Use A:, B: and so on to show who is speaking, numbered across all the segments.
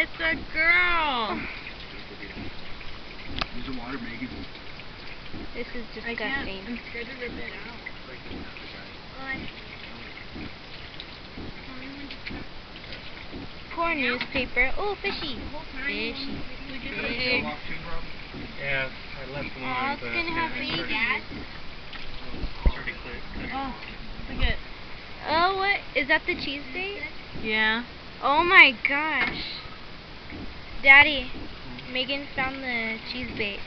A: it's a girl.
B: Use the water, Megan.
A: This is disgusting.
C: I'm scared to rip it out.
A: Poor newspaper. Oh, fishy. Fishy.
B: Fish.
D: Yeah, I left one.
A: Oh, it's gonna have babies.
C: Oh, look at.
A: Oh, what? Is that the cheese bait?
C: Yeah.
A: Oh my gosh. Daddy, Megan found the cheese bait.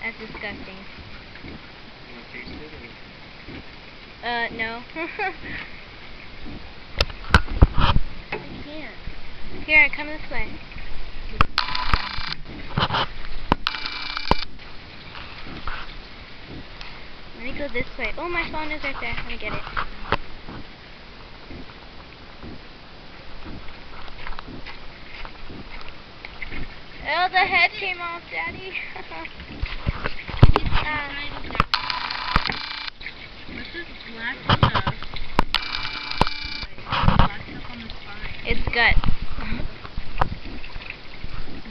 A: That's disgusting. No.
C: I can't.
A: Here, come this way. Let me go this way. Oh, my phone is right there. Let me get it. Oh, the head came off, Daddy.
C: What's this black stuff? Black stuff on the spine.
A: It's gut.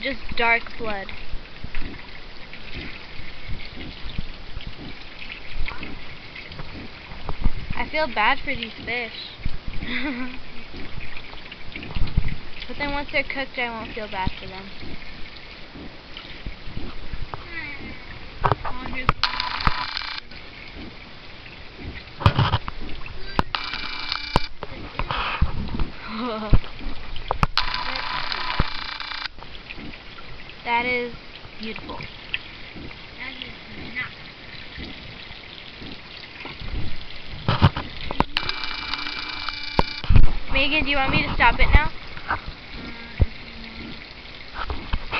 A: Just dark blood. I feel bad for these fish. But then once they're cooked, I won't feel bad for them.
C: Oh, here's
A: That is beautiful.
C: that is not.
A: Megan, do you want me to stop it now?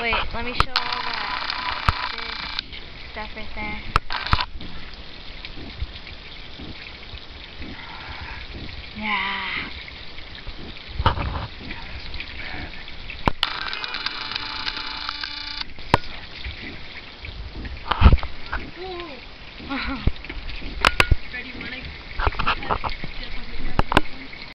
A: Wait, let me show all that fish stuff right there. Yeah.